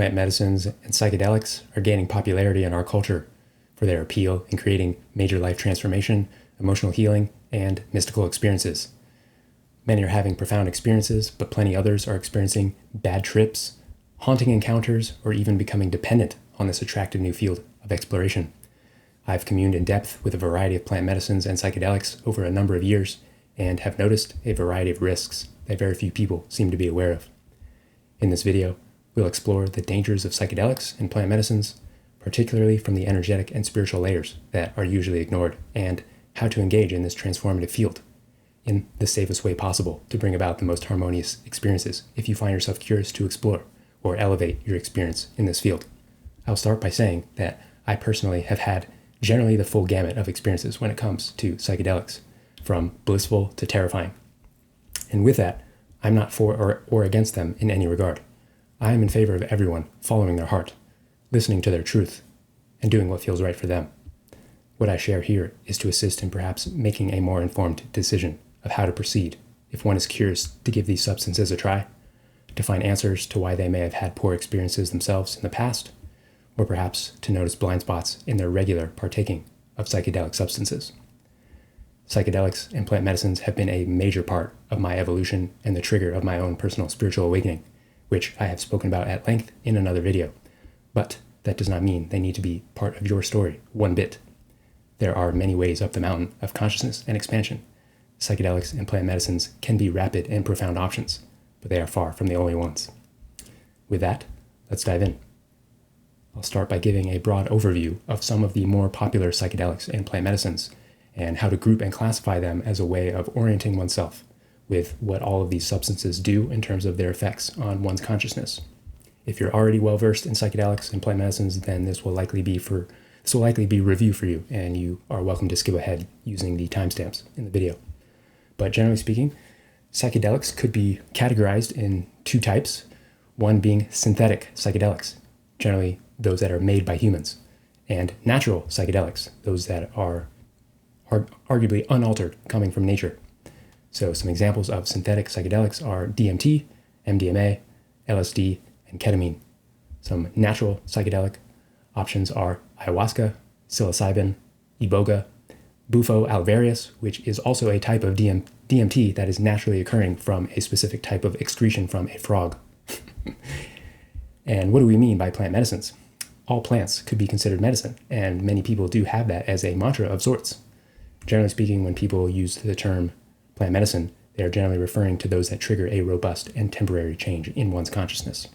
plant medicines and psychedelics are gaining popularity in our culture for their appeal in creating major life transformation, emotional healing, and mystical experiences. Many are having profound experiences, but plenty others are experiencing bad trips, haunting encounters, or even becoming dependent on this attractive new field of exploration. I've communed in depth with a variety of plant medicines and psychedelics over a number of years and have noticed a variety of risks that very few people seem to be aware of. In this video, we'll explore the dangers of psychedelics and plant medicines, particularly from the energetic and spiritual layers that are usually ignored, and how to engage in this transformative field in the safest way possible to bring about the most harmonious experiences if you find yourself curious to explore or elevate your experience in this field. I'll start by saying that I personally have had generally the full gamut of experiences when it comes to psychedelics, from blissful to terrifying. And with that, I'm not for or against them in any regard. I am in favor of everyone following their heart, listening to their truth, and doing what feels right for them. What I share here is to assist in perhaps making a more informed decision of how to proceed if one is curious to give these substances a try, to find answers to why they may have had poor experiences themselves in the past, or perhaps to notice blind spots in their regular partaking of psychedelic substances. Psychedelics and plant medicines have been a major part of my evolution and the trigger of my own personal spiritual awakening, which I have spoken about at length in another video. But that does not mean they need to be part of your story one bit. There are many ways up the mountain of consciousness and expansion. Psychedelics and plant medicines can be rapid and profound options, but they are far from the only ones. With that, let's dive in. I'll start by giving a broad overview of some of the more popular psychedelics and plant medicines, and how to group and classify them as a way of orienting oneself with what all of these substances do in terms of their effects on one's consciousness. If you're already well versed in psychedelics and plant medicines, then this will likely be review for you, and you are welcome to skip ahead using the timestamps in the video. But generally speaking, psychedelics could be categorized in two types, one being synthetic psychedelics, generally those that are made by humans, and natural psychedelics, those that are arguably unaltered, coming from nature. So some examples of synthetic psychedelics are DMT, MDMA, LSD, and ketamine. Some natural psychedelic options are ayahuasca, psilocybin, iboga, bufo alvarius, which is also a type of DMT that is naturally occurring from a specific type of excretion from a frog. And what do we mean by plant medicines? All plants could be considered medicine, and many people do have that as a mantra of sorts. Generally speaking, when people use the term plant medicine, they are generally referring to those that trigger a robust and temporary change in one's consciousness.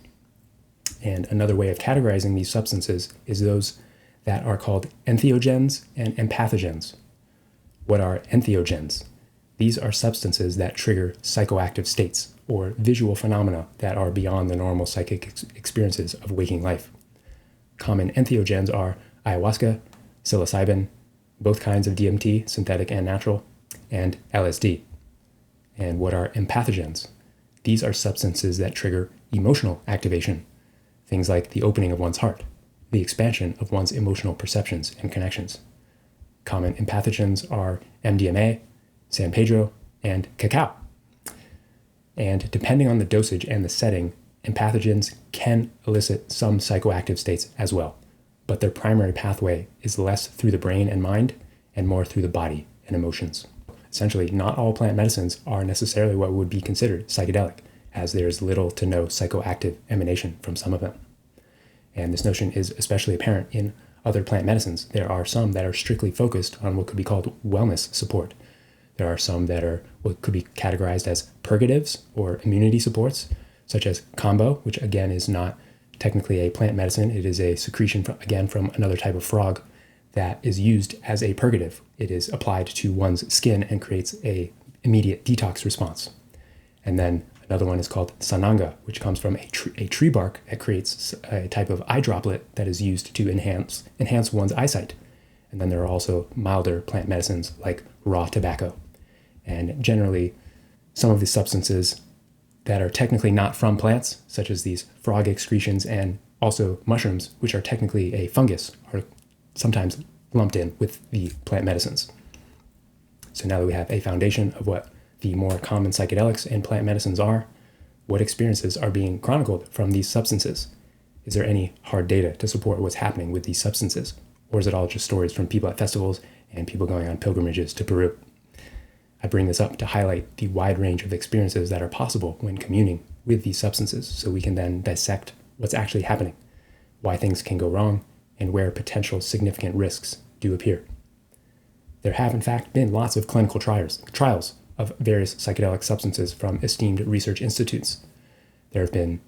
And another way of categorizing these substances is those that are called entheogens and empathogens. What are entheogens? These are substances that trigger psychoactive states or visual phenomena that are beyond the normal psychic experiences of waking life. Common entheogens are ayahuasca, psilocybin, both kinds of DMT, synthetic and natural, and LSD. And what are empathogens? These are substances that trigger emotional activation, things like the opening of one's heart, the expansion of one's emotional perceptions and connections. Common empathogens are MDMA, San Pedro, and cacao. And depending on the dosage and the setting, empathogens can elicit some psychoactive states as well, but their primary pathway is less through the brain and mind and more through the body and emotions. Essentially, not all plant medicines are necessarily what would be considered psychedelic, as there is little to no psychoactive emanation from some of them. And this notion is especially apparent in other plant medicines. There are some that are strictly focused on what could be called wellness support. There are some that are what could be categorized as purgatives or immunity supports, such as kambo, which again is not technically a plant medicine. It is a secretion from another type of frog that is used as a purgative. It is applied to one's skin and creates a immediate detox response. And then another one is called sananga, which comes from a tree bark that creates a type of eye droplet that is used to enhance one's eyesight. And then there are also milder plant medicines like raw tobacco. And generally, some of the substances that are technically not from plants, such as these frog excretions and also mushrooms, which are technically a fungus, are sometimes lumped in with the plant medicines. So now that we have a foundation of what the more common psychedelics and plant medicines are, what experiences are being chronicled from these substances, Is there any hard data to support what's happening with these substances? Or is it all just stories from people at festivals and people going on pilgrimages to Peru? I bring this up to highlight the wide range of experiences that are possible when communing with these substances, so we can then dissect what's actually happening, why things can go wrong, and where potential significant risks do appear. There have in fact been lots of clinical trials of various psychedelic substances from esteemed research institutes. There have been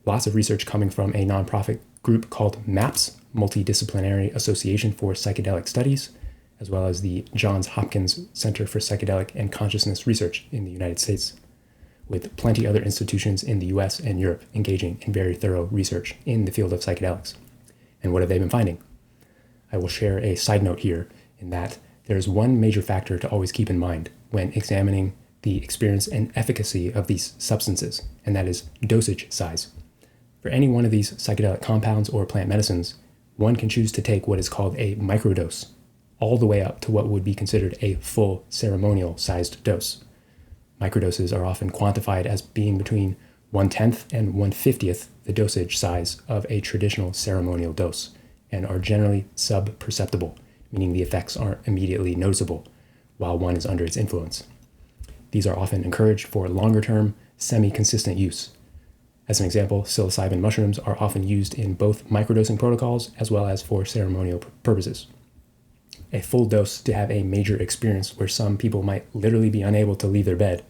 lots of research coming from a nonprofit group called MAPS, Multidisciplinary Association for Psychedelic Studies, as well as the Johns Hopkins Center for Psychedelic and Consciousness Research in the United States, with plenty other institutions in the US and Europe engaging in very thorough research in the field of psychedelics. And what have they been finding? I will share a side note here in that there's one major factor to always keep in mind when examining the experience and efficacy of these substances, and that is dosage size. For any one of these psychedelic compounds or plant medicines, one can choose to take what is called a microdose, all the way up to what would be considered a full ceremonial-sized dose. Microdoses are often quantified as being between 1/10 and 1/50th the dosage size of a traditional ceremonial dose, and are generally sub-perceptible, meaning the effects aren't immediately noticeable while one is under its influence. These are often encouraged for longer-term, semi-consistent use. As an example, psilocybin mushrooms are often used in both microdosing protocols as well as for ceremonial purposes. A full dose to have a major experience where some people might literally be unable to leave their bed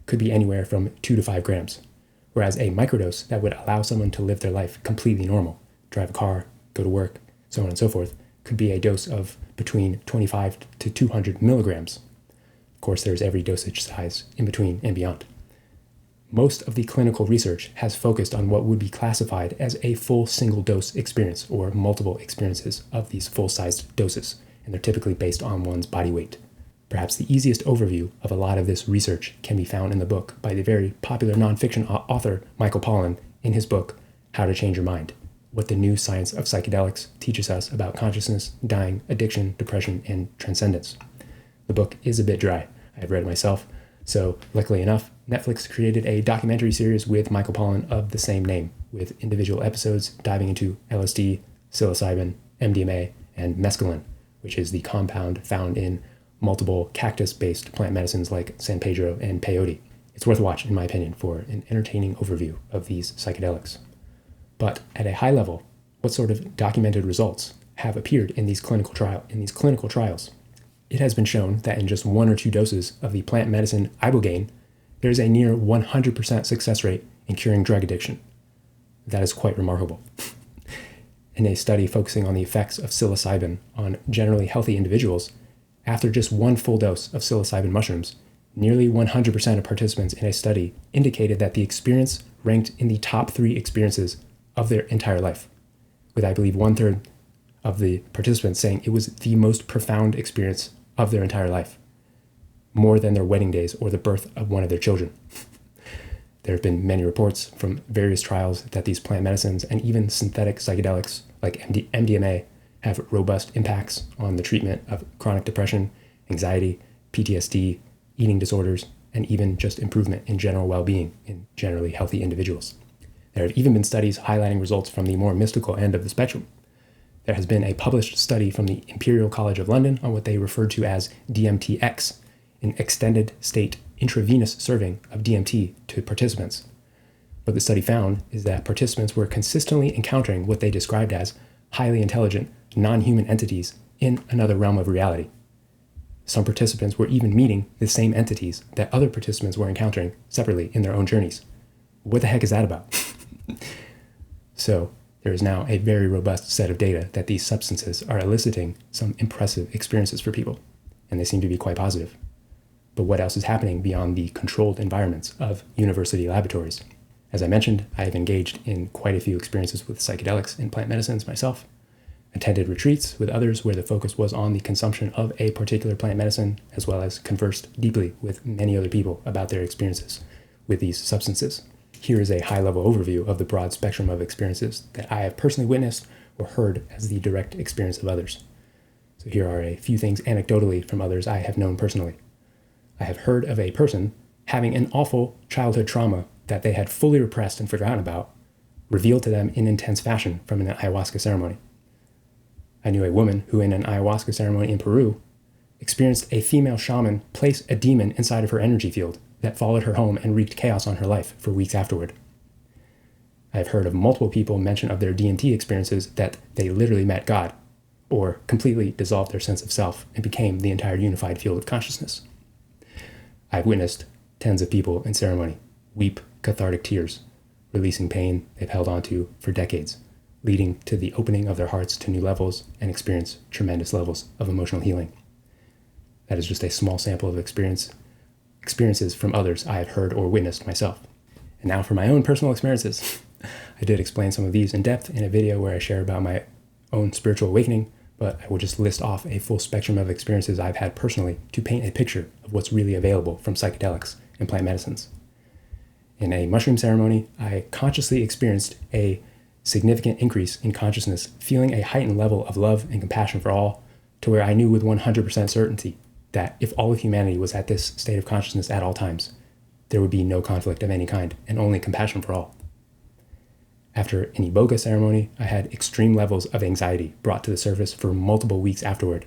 could be anywhere from 2 to 5 grams, whereas a microdose that would allow someone to live their life completely normal, drive a car, go to work, so on and so forth, could be a dose of between 25 to 200 milligrams. Of course, there's every dosage size in between and beyond. Most of the clinical research has focused on what would be classified as a full single-dose experience or multiple experiences of these full-sized doses, and they're typically based on one's body weight. Perhaps the easiest overview of a lot of this research can be found in the book by the very popular nonfiction author Michael Pollan in his book, How to Change Your Mind: What the New Science of Psychedelics Teaches Us About Consciousness, Dying, Addiction, Depression, and Transcendence. The book is a bit dry. I've read it myself, so luckily enough, Netflix created a documentary series with Michael Pollan of the same name, with individual episodes diving into LSD, psilocybin, MDMA, and mescaline, which is the compound found in multiple cactus-based plant medicines like San Pedro and peyote. It's worth a watch, in my opinion, for an entertaining overview of these psychedelics. But at a high level, what sort of documented results have appeared in these clinical trials? It has been shown that in just 1 or 2 doses of the plant medicine ibogaine, there is a near 100% success rate in curing drug addiction. That is quite remarkable. In a study focusing on the effects of psilocybin on generally healthy individuals, after just 1 full dose of psilocybin mushrooms, nearly 100% of participants in a study indicated that the experience ranked in the top 3 experiences of their entire life, with I believe 1/3 of the participants saying it was the most profound experience of their entire life, more than their wedding days or the birth of one of their children. There have been many reports from various trials that these plant medicines and even synthetic psychedelics like MDMA have robust impacts on the treatment of chronic depression, anxiety, PTSD, eating disorders, and even just improvement in general well-being in generally healthy individuals. There have even been studies highlighting results from the more mystical end of the spectrum. There has been a published study from the Imperial College of London on what they referred to as DMTX, an extended state intravenous serving of DMT to participants. What the study found is that participants were consistently encountering what they described as highly intelligent, non-human entities in another realm of reality. Some participants were even meeting the same entities that other participants were encountering separately in their own journeys. What the heck is that about? So, there is now a very robust set of data that these substances are eliciting some impressive experiences for people, and they seem to be quite positive. But what else is happening beyond the controlled environments of university laboratories? As I mentioned, I have engaged in quite a few experiences with psychedelics and plant medicines myself, attended retreats with others where the focus was on the consumption of a particular plant medicine, as well as conversed deeply with many other people about their experiences with these substances. Here is a high-level overview of the broad spectrum of experiences that I have personally witnessed or heard as the direct experience of others. So here are a few things anecdotally from others I have known personally. I have heard of a person having an awful childhood trauma that they had fully repressed and forgotten about, revealed to them in intense fashion from an ayahuasca ceremony. I knew a woman who, in an ayahuasca ceremony in Peru, experienced a female shaman place a demon inside of her energy field that followed her home and wreaked chaos on her life for weeks afterward. I've heard of multiple people mention of their DMT experiences that they literally met God, or completely dissolved their sense of self and became the entire unified field of consciousness. I've witnessed tens of people in ceremony weep cathartic tears, releasing pain they've held onto for decades, leading to the opening of their hearts to new levels and experience tremendous levels of emotional healing. That is just a small sample of experiences from others I have heard or witnessed myself. And now for my own personal experiences. I did explain some of these in depth in a video where I share about my own spiritual awakening, but I will just list off a full spectrum of experiences I've had personally to paint a picture of what's really available from psychedelics and plant medicines. In a mushroom ceremony, I consciously experienced a significant increase in consciousness, feeling a heightened level of love and compassion for all, to where I knew with 100% certainty that if all of humanity was at this state of consciousness at all times, there would be no conflict of any kind and only compassion for all. After an iboga ceremony, I had extreme levels of anxiety brought to the surface for multiple weeks afterward,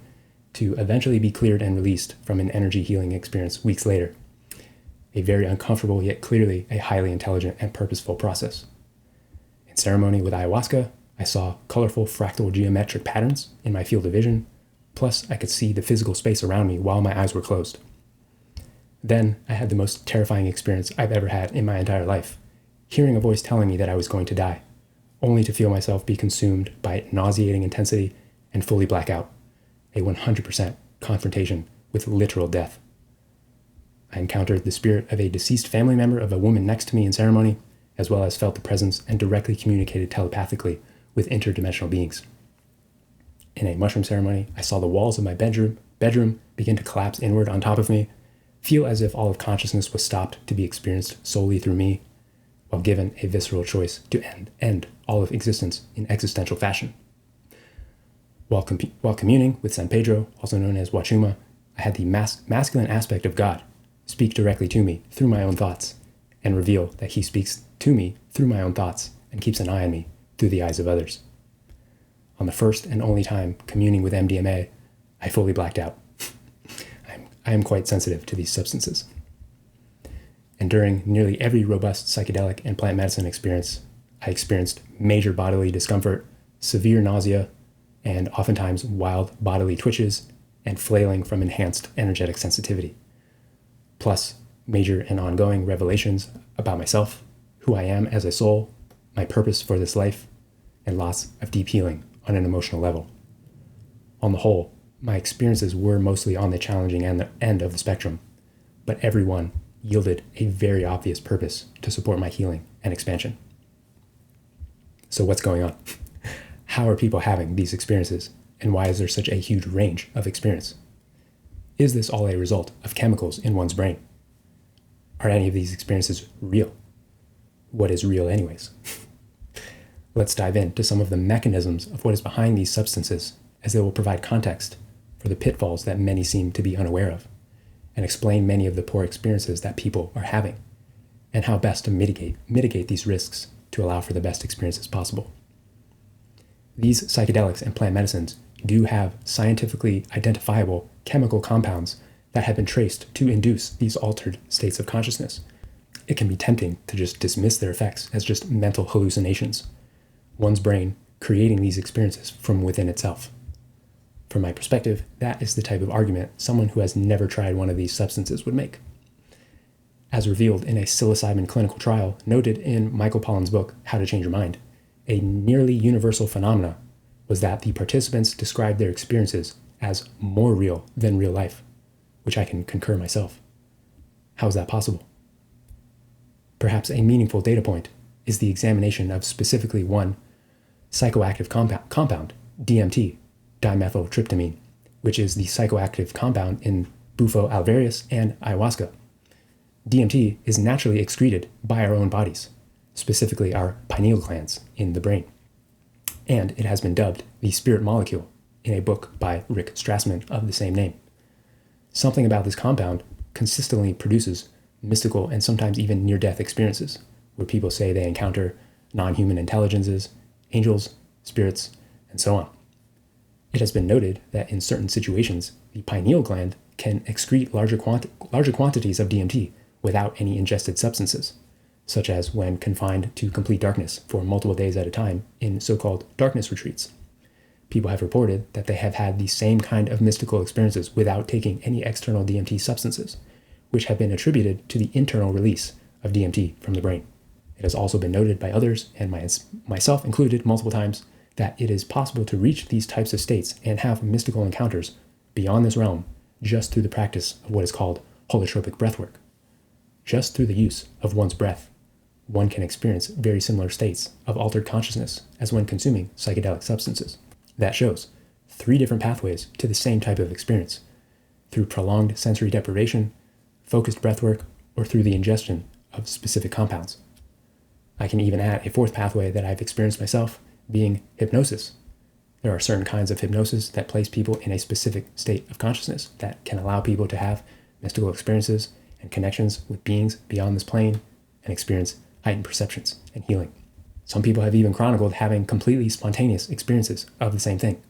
to eventually be cleared and released from an energy healing experience weeks later. A very uncomfortable yet clearly a highly intelligent and purposeful process. In ceremony with ayahuasca, I saw colorful fractal geometric patterns in my field of vision, plus I could see the physical space around me while my eyes were closed. Then I had the most terrifying experience I've ever had in my entire life, hearing a voice telling me that I was going to die, only to feel myself be consumed by nauseating intensity and fully black out, a 100% confrontation with literal death. I encountered the spirit of a deceased family member of a woman next to me in ceremony, as well as felt the presence and directly communicated telepathically with interdimensional beings. In a mushroom ceremony, I saw the walls of my bedroom begin to collapse inward on top of me, feel as if all of consciousness was stopped to be experienced solely through me, while given a visceral choice to end all of existence in existential fashion. While communing with San Pedro, also known as Wachuma, I had the masculine aspect of God speak directly to me through my own thoughts, and reveal that he speaks to me through my own thoughts and keeps an eye on me through the eyes of others. On the first and only time communing with MDMA, I fully blacked out. I am quite sensitive to these substances. And during nearly every robust psychedelic and plant medicine experience, I experienced major bodily discomfort, severe nausea, and oftentimes wild bodily twitches and flailing from enhanced energetic sensitivity. Plus, major and ongoing revelations about myself, who I am as a soul, my purpose for this life, and lots of deep healing on an emotional level. On the whole, my experiences were mostly on the challenging end of the spectrum, but every one yielded a very obvious purpose to support my healing and expansion. So what's going on? How are people having these experiences, and why is there such a huge range of experience? Is this all a result of chemicals in one's brain? Are any of these experiences real? What is real anyways? Let's dive into some of the mechanisms of what is behind these substances, as they will provide context for the pitfalls that many seem to be unaware of, and explain many of the poor experiences that people are having, and how best to mitigate these risks to allow for the best experiences possible. These psychedelics and plant medicines do have scientifically identifiable chemical compounds that have been traced to induce these altered states of consciousness. It can be tempting to just dismiss their effects as just mental hallucinations, one's brain creating these experiences from within itself. From my perspective, that is the type of argument someone who has never tried one of these substances would make. As revealed in a psilocybin clinical trial noted in Michael Pollan's book, How to Change Your Mind, a nearly universal phenomena was that the participants described their experiences as more real than real life, which I can concur myself. How is that possible? Perhaps a meaningful data point is the examination of specifically one psychoactive compound, DMT, dimethyltryptamine, which is the psychoactive compound in Bufo alvarius and ayahuasca. DMT is naturally excreted by our own bodies, specifically our pineal glands in the brain. And it has been dubbed the spirit molecule in a book by Rick Strassman of the same name. Something about this compound consistently produces mystical and sometimes even near-death experiences, where people say they encounter non-human intelligences, angels, spirits, and so on. It has been noted that in certain situations, the pineal gland can excrete larger quantities of DMT without any ingested substances, such as when confined to complete darkness for multiple days at a time in so-called darkness retreats. People have reported that they have had the same kind of mystical experiences without taking any external DMT substances, which have been attributed to the internal release of DMT from the brain. It has also been noted by others, and myself included multiple times, that it is possible to reach these types of states and have mystical encounters beyond this realm just through the practice of what is called holotropic breathwork. Just through the use of one's breath, one can experience very similar states of altered consciousness as when consuming psychedelic substances. That shows 3 different pathways to the same type of experience, through prolonged sensory deprivation, focused breathwork, or through the ingestion of specific compounds. I can even add a 4th pathway that I've experienced myself, being hypnosis. There are certain kinds of hypnosis that place people in a specific state of consciousness that can allow people to have mystical experiences and connections with beings beyond this plane and experience heightened perceptions and healing. Some people have even chronicled having completely spontaneous experiences of the same thing.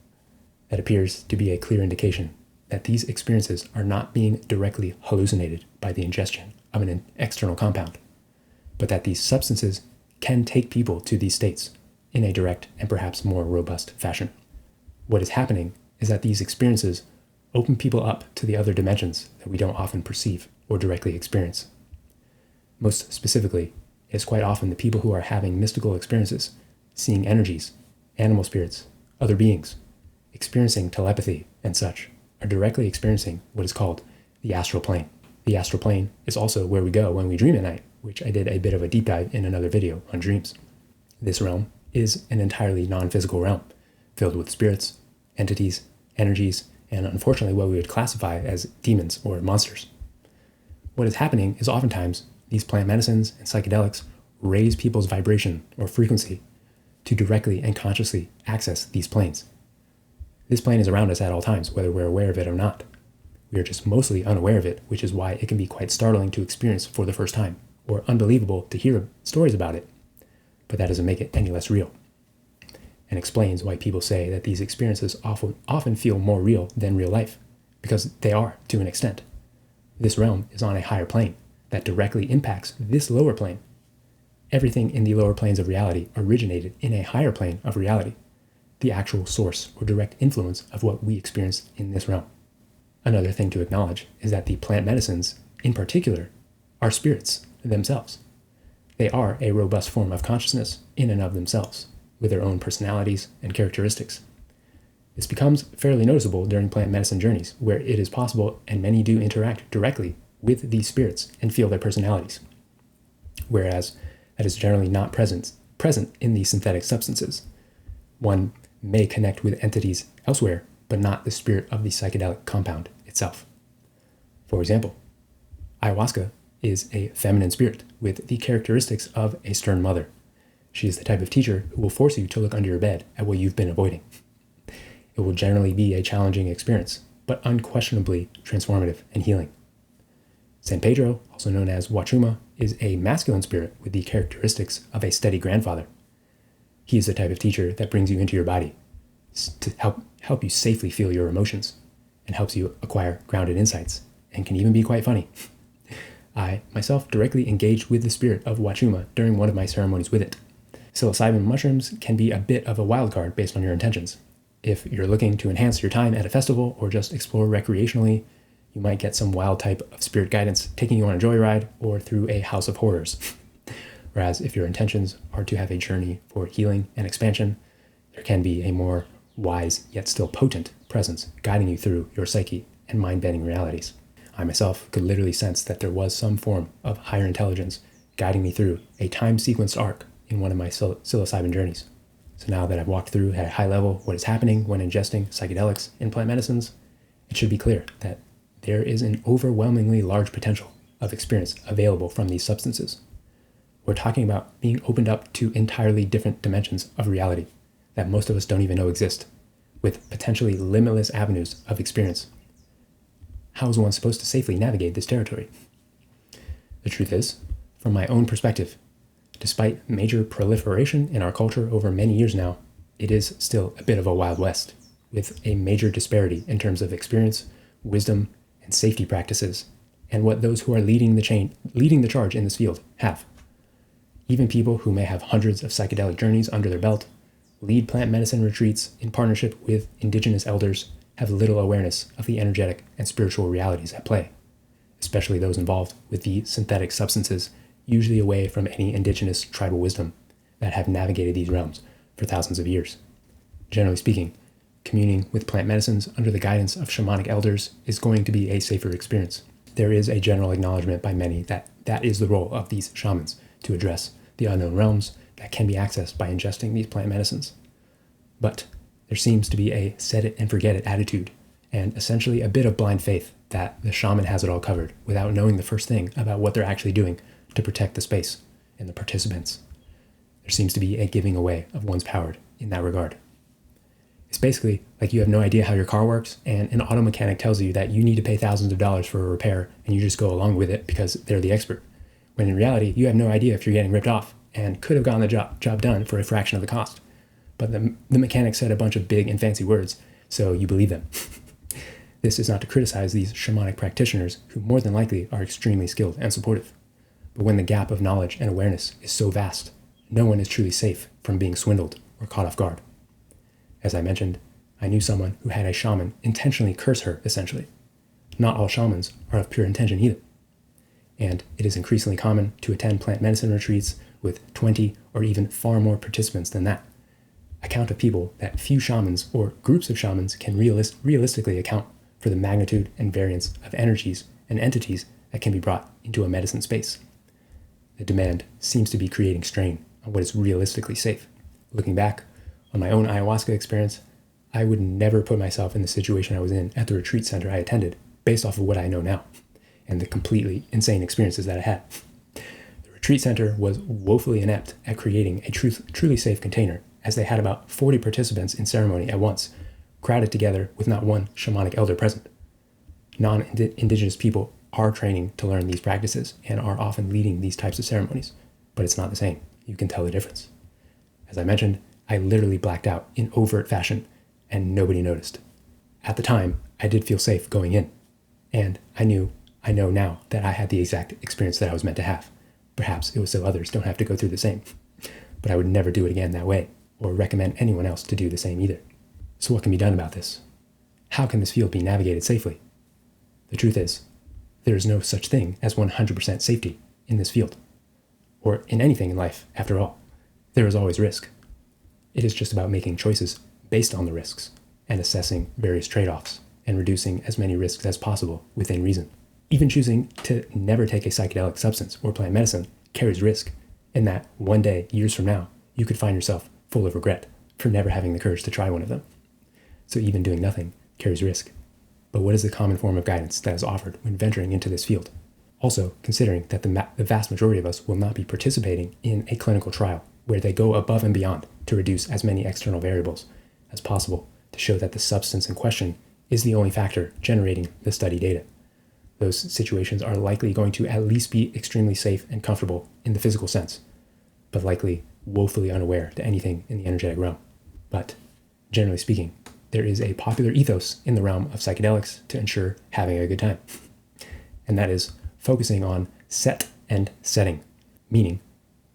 That appears to be a clear indication that these experiences are not being directly hallucinated by the ingestion of an external compound, but that these substances can take people to these states in a direct and perhaps more robust fashion. What is happening is that these experiences open people up to the other dimensions that we don't often perceive or directly experience. Most specifically, it is quite often the people who are having mystical experiences, seeing energies, animal spirits, other beings, experiencing telepathy and such, are directly experiencing what is called the astral plane. The astral plane is also where we go when we dream at night, which I did a bit of a deep dive in another video on dreams. This realm is an entirely non-physical realm, filled with spirits, entities, energies, and unfortunately what we would classify as demons or monsters. What is happening is oftentimes these plant medicines and psychedelics raise people's vibration or frequency to directly and consciously access these planes. This plane is around us at all times, whether we're aware of it or not. We are just mostly unaware of it, which is why it can be quite startling to experience for the first time, or unbelievable to hear stories about it. But that doesn't make it any less real, and explains why people say that these experiences often feel more real than real life, because they are to an extent. This realm is on a higher plane that directly impacts this lower plane. Everything in the lower planes of reality originated in a higher plane of reality, the actual source or direct influence of what we experience in this realm. Another thing to acknowledge is that the plant medicines, in particular, are spirits themselves. They are a robust form of consciousness in and of themselves, with their own personalities and characteristics. This becomes fairly noticeable during plant medicine journeys, where it is possible, and many do interact directly with these spirits and feel their personalities, whereas that is generally not present in these synthetic substances. One may connect with entities elsewhere, but not the spirit of the psychedelic compound itself. For example, ayahuasca is a feminine spirit with the characteristics of a stern mother. She is the type of teacher who will force you to look under your bed at what you've been avoiding. It will generally be a challenging experience, but unquestionably transformative and healing. San Pedro, also known as Wachuma, is a masculine spirit with the characteristics of a steady grandfather. He is the type of teacher that brings you into your body to help you safely feel your emotions and helps you acquire grounded insights, and can even be quite funny. I myself directly engaged with the spirit of Wachuma during one of my ceremonies with it. Psilocybin mushrooms can be a bit of a wild card based on your intentions. If you're looking to enhance your time at a festival or just explore recreationally, you might get some wild type of spirit guidance taking you on a joyride or through a house of horrors. Whereas if your intentions are to have a journey for healing and expansion, there can be a more wise yet still potent presence guiding you through your psyche and mind-bending realities. I myself could literally sense that there was some form of higher intelligence guiding me through a time-sequenced arc in one of my psilocybin journeys. So now that I've walked through at a high level what is happening when ingesting psychedelics in plant medicines, it should be clear that there is an overwhelmingly large potential of experience available from these substances. We're talking about being opened up to entirely different dimensions of reality that most of us don't even know exist, with potentially limitless avenues of experience. How is one supposed to safely navigate this territory? The truth is, from my own perspective, Despite major proliferation in our culture over many years now, it is still a bit of a Wild West, with a major disparity in terms of experience, wisdom, and safety practices, and what those who are leading the charge in this field have. Even people who may have hundreds of psychedelic journeys under their belt, lead plant medicine retreats in partnership with indigenous elders, have little awareness of the energetic and spiritual realities at play, especially those involved with the synthetic substances, usually away from any indigenous tribal wisdom that have navigated these realms for thousands of years. Generally speaking, communing with plant medicines under the guidance of shamanic elders is going to be a safer experience. There is a general acknowledgement by many that that is the role of these shamans, to address the unknown realms that can be accessed by ingesting these plant medicines. But there seems to be a set it and forget it attitude, and essentially a bit of blind faith that the shaman has it all covered without knowing the first thing about what they're actually doing to protect the space and the participants. There seems to be a giving away of one's power in that regard. It's basically like you have no idea how your car works, and an auto mechanic tells you that you need to pay thousands of dollars for a repair, and you just go along with it because they're the expert. When in reality, you have no idea if you're getting ripped off, and could have gotten the job done for a fraction of the cost. But the mechanic said a bunch of big and fancy words, so you believe them. This is not to criticize these shamanic practitioners, who more than likely are extremely skilled and supportive. But when the gap of knowledge and awareness is so vast, no one is truly safe from being swindled or caught off guard. As I mentioned, I knew someone who had a shaman intentionally curse her, essentially. Not all shamans are of pure intention either. And it is increasingly common to attend plant medicine retreats with 20 or even far more participants than that. A count of people that few shamans or groups of shamans can realistically account for the magnitude and variance of energies and entities that can be brought into a medicine space. The demand seems to be creating strain on what is realistically safe. Looking back on my own ayahuasca experience, I would never put myself in the situation I was in at the retreat center I attended based off of what I know now and the completely insane experiences that I had. The retreat center was woefully inept at creating a truly safe container, as they had about 40 participants in ceremony at once, crowded together with not one shamanic elder present. Non-indigenous people are training to learn these practices and are often leading these types of ceremonies, but it's not the same. You can tell the difference. As I mentioned, I literally blacked out in overt fashion, and nobody noticed. At the time, I did feel safe going in, and I know now that I had the exact experience that I was meant to have. Perhaps it was so others don't have to go through the same, but I would never do it again that way, or recommend anyone else to do the same either. So what can be done about this? How can this field be navigated safely? The truth is, there is no such thing as 100% safety in this field, or in anything in life, after all. There is always risk. It is just about making choices based on the risks and assessing various trade-offs and reducing as many risks as possible within reason. Even choosing to never take a psychedelic substance or plant medicine carries risk, in that one day, years from now, you could find yourself full of regret for never having the courage to try one of them. So even doing nothing carries risk. But what is the common form of guidance that is offered when venturing into this field? Also, considering that the vast majority of us will not be participating in a clinical trial where they go above and beyond to reduce as many external variables as possible to show that the substance in question is the only factor generating the study data. Those situations are likely going to at least be extremely safe and comfortable in the physical sense, but likely woefully unaware to anything in the energetic realm. But generally speaking, there is a popular ethos in the realm of psychedelics to ensure having a good time. And that is focusing on set and setting, meaning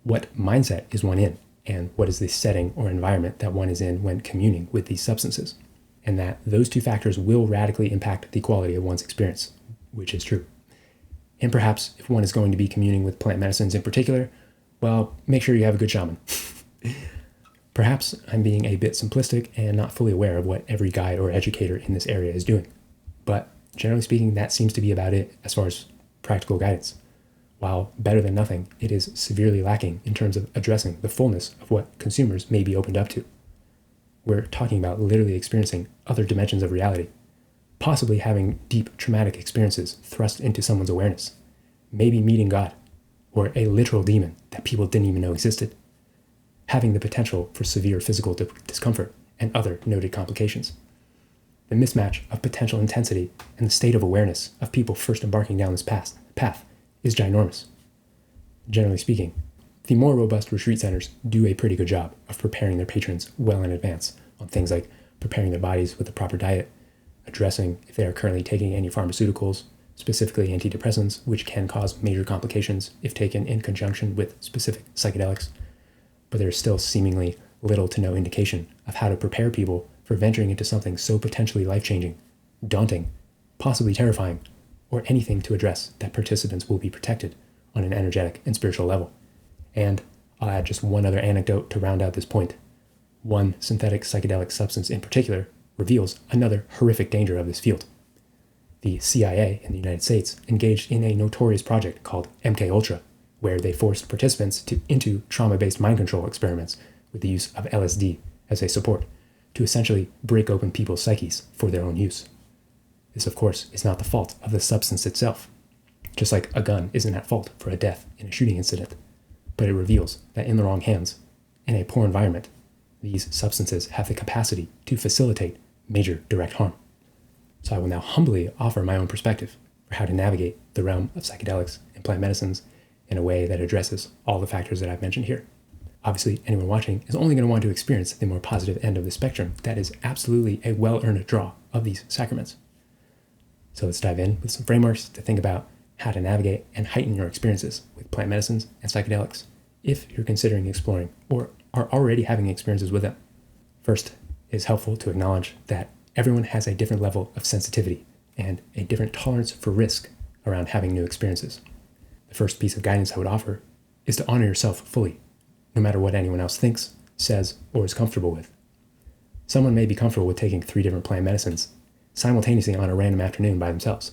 what mindset is one in and what is the setting or environment that one is in when communing with these substances. And that those two factors will radically impact the quality of one's experience, which is true. And perhaps if one is going to be communing with plant medicines in particular, well, make sure you have a good shaman. Perhaps I'm being a bit simplistic and not fully aware of what every guide or educator in this area is doing. But generally speaking, that seems to be about it as far as practical guidance. While better than nothing, it is severely lacking in terms of addressing the fullness of what consumers may be opened up to. We're talking about literally experiencing other dimensions of reality, possibly having deep traumatic experiences thrust into someone's awareness, maybe meeting God, or a literal demon that people didn't even know existed, having the potential for severe physical discomfort and other noted complications. The mismatch of potential intensity and the state of awareness of people first embarking down this path is ginormous. Generally speaking, The more robust retreat centers do a pretty good job of preparing their patrons well in advance on things like preparing their bodies with the proper diet, addressing if they are currently taking any pharmaceuticals, specifically antidepressants, which can cause major complications if taken in conjunction with specific psychedelics. But there is still seemingly little to no indication of how to prepare people for venturing into something so potentially life-changing, daunting, possibly terrifying, or anything to address that participants will be protected on an energetic and spiritual level. And I'll add just one other anecdote to round out this point. One synthetic psychedelic substance in particular reveals another horrific danger of this field. The CIA in the United States engaged in a notorious project called MKUltra, where they forced participants into trauma-based mind control experiments with the use of LSD as a support to essentially break open people's psyches for their own use. This, of course, is not the fault of the substance itself, just like a gun isn't at fault for a death in a shooting incident, but it reveals that in the wrong hands, in a poor environment, these substances have the capacity to facilitate major direct harm. So I will now humbly offer my own perspective for how to navigate the realm of psychedelics and plant medicines in a way that addresses all the factors that I've mentioned here. Obviously, anyone watching is only going to want to experience the more positive end of the spectrum that is absolutely a well-earned draw of these sacraments. So let's dive in with some frameworks to think about how to navigate and heighten your experiences with plant medicines and psychedelics if you're considering exploring or are already having experiences with them. First, it is helpful to acknowledge that everyone has a different level of sensitivity and a different tolerance for risk around having new experiences. The first piece of guidance I would offer is to honor yourself fully, no matter what anyone else thinks, says, or is comfortable with. Someone may be comfortable with taking 3 different plant medicines simultaneously on a random afternoon by themselves.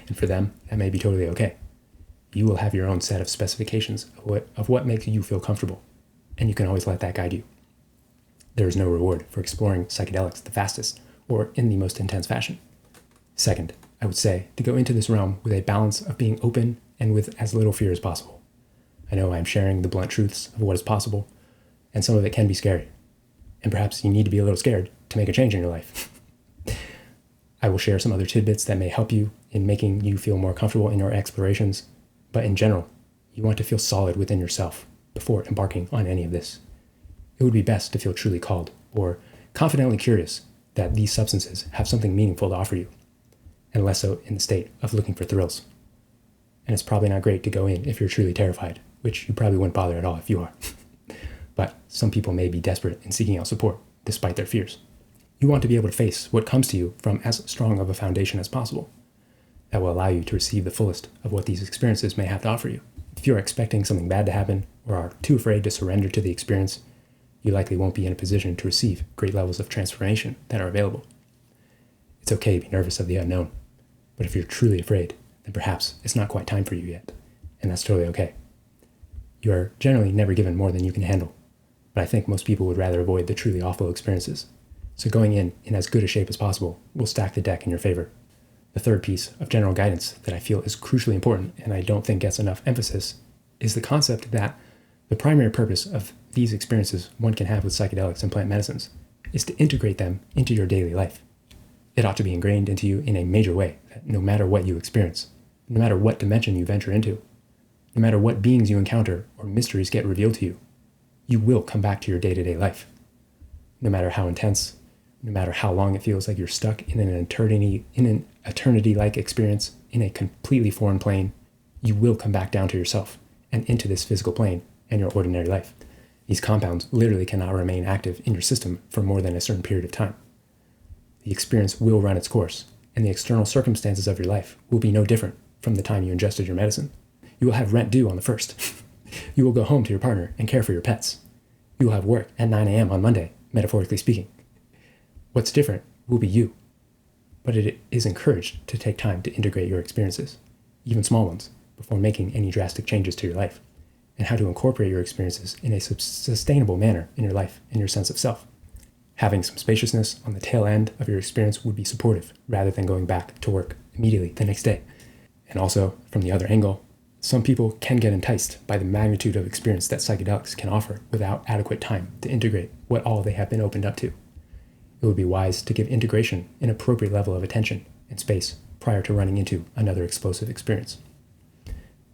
And for them, that may be totally okay. You will have your own set of specifications of what makes you feel comfortable, and you can always let that guide you. There is no reward for exploring psychedelics the fastest or in the most intense fashion. Second, I would say to go into this realm with a balance of being open and with as little fear as possible. I know I'm sharing the blunt truths of what is possible, and some of it can be scary. And perhaps you need to be a little scared to make a change in your life. I will share some other tidbits that may help you in making you feel more comfortable in your explorations, but in general, you want to feel solid within yourself before embarking on any of this. It would be best to feel truly called or confidently curious that these substances have something meaningful to offer you, and less so in the state of looking for thrills. And it's probably not great to go in if you're truly terrified, which you probably wouldn't bother at all if you are. But some people may be desperate in seeking out support, despite their fears. You want to be able to face what comes to you from as strong of a foundation as possible. That will allow you to receive the fullest of what these experiences may have to offer you. If you are expecting something bad to happen or are too afraid to surrender to the experience, you likely won't be in a position to receive great levels of transformation that are available. It's okay to be nervous of the unknown, but if you're truly afraid, then perhaps it's not quite time for you yet, and that's totally okay. You are generally never given more than you can handle, but I think most people would rather avoid the truly awful experiences. So going in as good a shape as possible will stack the deck in your favor. The third piece of general guidance that I feel is crucially important and I don't think gets enough emphasis is the concept that the primary purpose of these experiences one can have with psychedelics and plant medicines is to integrate them into your daily life. It ought to be ingrained into you in a major way that no matter what you experience, no matter what dimension you venture into, no matter what beings you encounter or mysteries get revealed to you, you will come back to your day-to-day life. No matter how intense, no matter how long it feels like you're stuck in an eternity-like experience in a completely foreign plane, you will come back down to yourself and into this physical plane and your ordinary life. These compounds literally cannot remain active in your system for more than a certain period of time. The experience will run its course, and the external circumstances of your life will be no different from the time you ingested your medicine. You will have rent due on the 1st. You will go home to your partner and care for your pets. You will have work at 9 a.m. on Monday, metaphorically speaking. What's different will be you, but it is encouraged to take time to integrate your experiences, even small ones, before making any drastic changes to your life, and how to incorporate your experiences in a sustainable manner in your life and your sense of self. Having some spaciousness on the tail end of your experience would be supportive rather than going back to work immediately the next day. And also, from the other angle, some people can get enticed by the magnitude of experience that psychedelics can offer without adequate time to integrate what all they have been opened up to. It would be wise to give integration an appropriate level of attention and space prior to running into another explosive experience.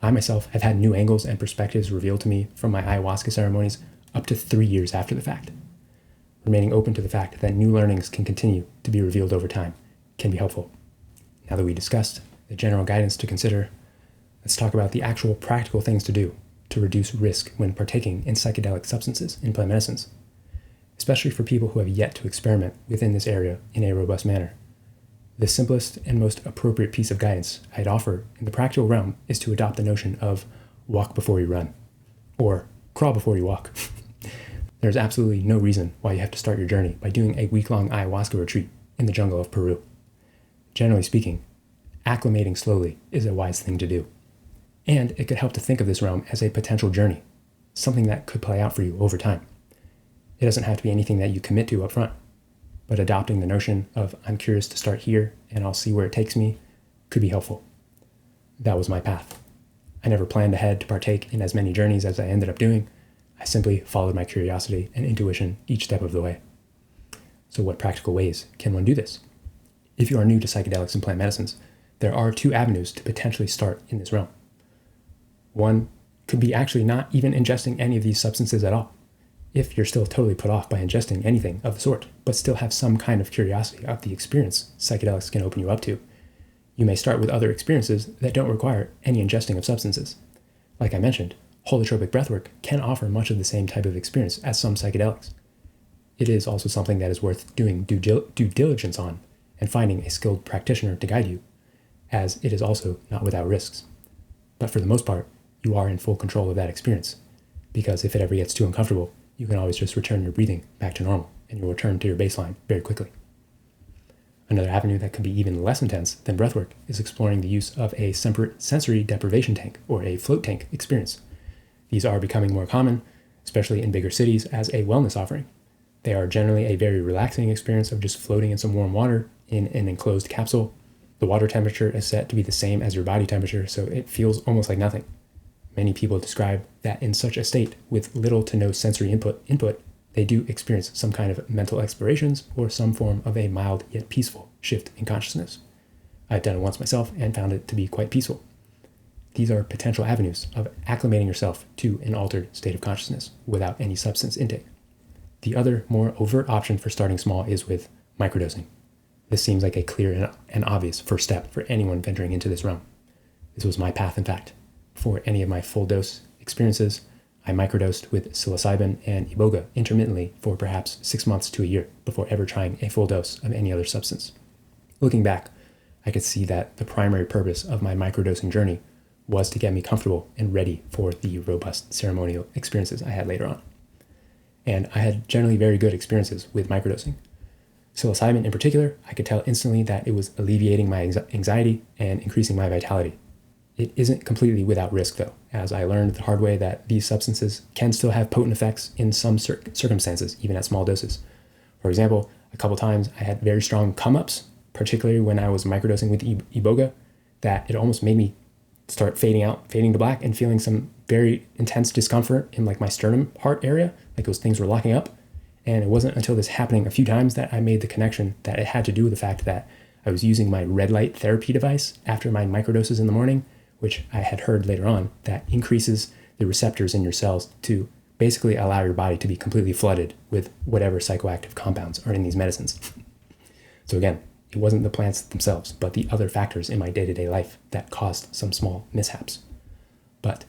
I myself have had new angles and perspectives revealed to me from my ayahuasca ceremonies up to 3 years after the fact. Remaining open to the fact that new learnings can continue to be revealed over time can be helpful. Now that we discussed the general guidance to consider, let's talk about the actual practical things to do to reduce risk when partaking in psychedelic substances in plant medicines, especially for people who have yet to experiment within this area in a robust manner. The simplest and most appropriate piece of guidance I'd offer in the practical realm is to adopt the notion of walk before you run, or crawl before you walk. There's absolutely no reason why you have to start your journey by doing a week-long ayahuasca retreat in the jungle of Peru. Generally speaking, acclimating slowly is a wise thing to do. And it could help to think of this realm as a potential journey, something that could play out for you over time. It doesn't have to be anything that you commit to up front, but adopting the notion of I'm curious to start here and I'll see where it takes me could be helpful. That was my path. I never planned ahead to partake in as many journeys as I ended up doing. I simply followed my curiosity and intuition each step of the way. So what practical ways can one do this? If you are new to psychedelics and plant medicines, there are 2 avenues to potentially start in this realm. One could be actually not even ingesting any of these substances at all. If you're still totally put off by ingesting anything of the sort, but still have some kind of curiosity of the experience psychedelics can open you up to, you may start with other experiences that don't require any ingesting of substances. Like I mentioned, holotropic breathwork can offer much of the same type of experience as some psychedelics. It is also something that is worth doing due diligence on and finding a skilled practitioner to guide you, as it is also not without risks. But for the most part, you are in full control of that experience, because if it ever gets too uncomfortable, you can always just return your breathing back to normal, and you'll return to your baseline very quickly. Another avenue that can be even less intense than breathwork is exploring the use of a sensory deprivation tank, or a float tank experience. These are becoming more common, especially in bigger cities, as a wellness offering. They are generally a very relaxing experience of just floating in some warm water in an enclosed capsule. The water temperature is set to be the same as your body temperature, so it feels almost like nothing. Many people describe that in such a state, with little to no sensory input, they do experience some kind of mental explorations or some form of a mild yet peaceful shift in consciousness. I've done it once myself and found it to be quite peaceful. These are potential avenues of acclimating yourself to an altered state of consciousness without any substance intake. The other, more overt option for starting small is with microdosing. This seems like a clear and obvious first step for anyone venturing into this realm. This was my path, in fact. For any of my full dose experiences, I microdosed with psilocybin and iboga intermittently for perhaps 6 months to a year before ever trying a full dose of any other substance. Looking back, I could see that the primary purpose of my microdosing journey was to get me comfortable and ready for the robust ceremonial experiences I had later on. And I had generally very good experiences with microdosing. Psilocybin in particular, I could tell instantly that it was alleviating my anxiety and increasing my vitality. It isn't completely without risk though, as I learned the hard way that these substances can still have potent effects in some circumstances, even at small doses. For example, a couple times I had very strong come-ups, particularly when I was microdosing with iboga, that it almost made me start fading to black, and feeling some very intense discomfort in like my sternum heart area, like those things were locking up. And it wasn't until this happening a few times that I made the connection that it had to do with the fact that I was using my red light therapy device after my microdoses in the morning, which I had heard later on that increases the receptors in your cells to basically allow your body to be completely flooded with whatever psychoactive compounds are in these medicines. So again, it wasn't the plants themselves, but the other factors in my day-to-day life that caused some small mishaps. But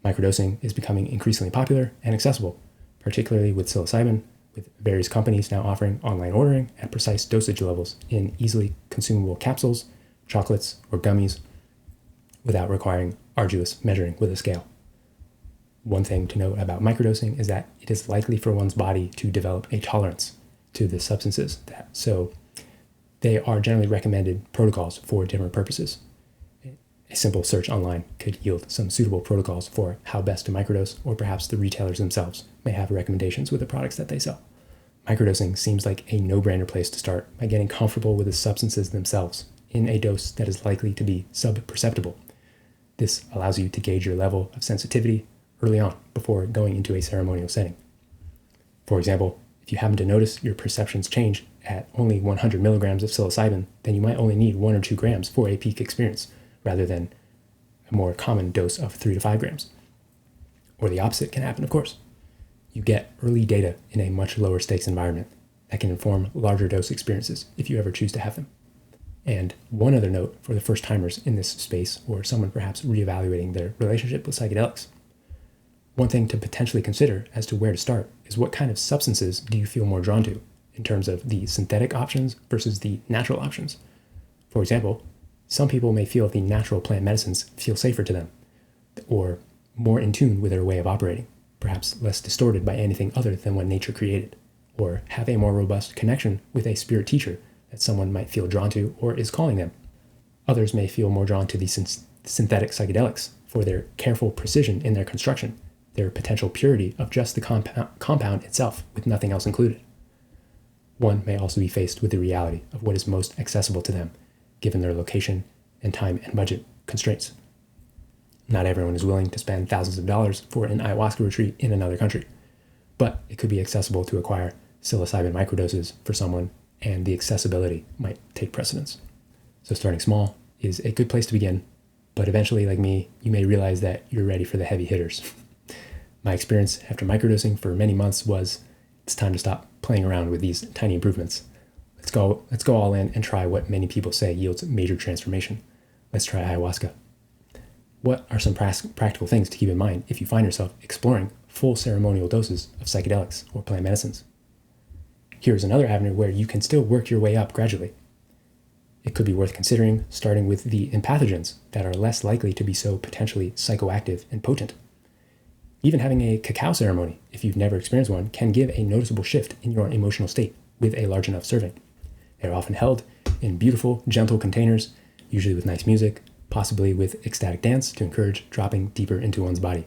microdosing is becoming increasingly popular and accessible, particularly with psilocybin, with various companies now offering online ordering at precise dosage levels in easily consumable capsules, chocolates, or gummies, without requiring arduous measuring with a scale. One thing to note about microdosing is that it is likely for one's body to develop a tolerance to the substances, so they are generally recommended protocols for different purposes. A simple search online could yield some suitable protocols for how best to microdose, or perhaps the retailers themselves may have recommendations with the products that they sell. Microdosing seems like a no-brainer place to start by getting comfortable with the substances themselves in a dose that is likely to be sub-perceptible. This allows you to gauge your level of sensitivity early on before going into a ceremonial setting. For example, if you happen to notice your perceptions change at only 100 milligrams of psilocybin, then you might only need 1 or 2 grams for a peak experience, rather than a more common dose of 3 to 5 grams. Or the opposite can happen, of course. You get early data in a much lower stakes environment that can inform larger dose experiences if you ever choose to have them. And one other note for the first timers in this space, or someone perhaps reevaluating their relationship with psychedelics. One thing to potentially consider as to where to start is what kind of substances do you feel more drawn to in terms of the synthetic options versus the natural options. For example, some people may feel the natural plant medicines feel safer to them, or more in tune with their way of operating, perhaps less distorted by anything other than what nature created, or have a more robust connection with a spirit teacher that someone might feel drawn to or is calling them. Others may feel more drawn to the synthetic psychedelics for their careful precision in their construction, their potential purity of just the compound itself with nothing else included. One may also be faced with the reality of what is most accessible to them, given their location and time and budget constraints. Not everyone is willing to spend thousands of dollars for an ayahuasca retreat in another country, but it could be accessible to acquire psilocybin microdoses for someone, and the accessibility might take precedence. So starting small is a good place to begin, but eventually, like me, you may realize that you're ready for the heavy hitters. My experience after microdosing for many months was, it's time to stop playing around with these tiny improvements. Let's go all in and try what many people say yields major transformation. Let's try ayahuasca. What are some practical things to keep in mind if you find yourself exploring full ceremonial doses of psychedelics or plant medicines? Here's another avenue where you can still work your way up gradually. It could be worth considering starting with the empathogens that are less likely to be so potentially psychoactive and potent. Even having a cacao ceremony, if you've never experienced one, can give a noticeable shift in your emotional state with a large enough serving. They're often held in beautiful, gentle containers, usually with nice music, possibly with ecstatic dance to encourage dropping deeper into one's body.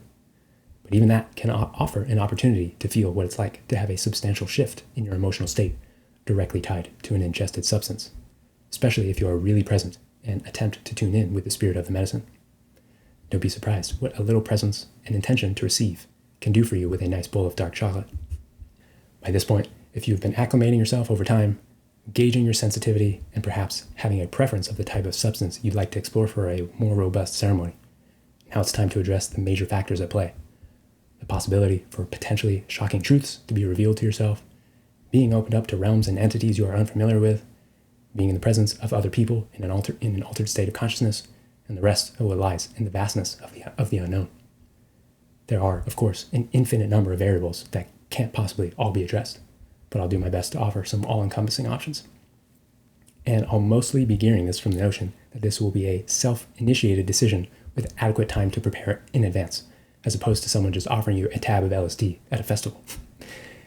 But even that can offer an opportunity to feel what it's like to have a substantial shift in your emotional state directly tied to an ingested substance, especially if you are really present and attempt to tune in with the spirit of the medicine. Don't be surprised what a little presence and intention to receive can do for you with a nice bowl of dark chocolate. By this point, if you've been acclimating yourself over time, gauging your sensitivity, and perhaps having a preference of the type of substance you'd like to explore for a more robust ceremony, now it's time to address the major factors at play. The possibility for potentially shocking truths to be revealed to yourself, being opened up to realms and entities you are unfamiliar with, being in the presence of other people in an altered state of consciousness, and the rest of what lies in the vastness of the unknown. There are, of course, an infinite number of variables that can't possibly all be addressed, but I'll do my best to offer some all-encompassing options. And I'll mostly be gearing this from the notion that this will be a self-initiated decision with adequate time to prepare in advance, as opposed to someone just offering you a tab of LSD at a festival.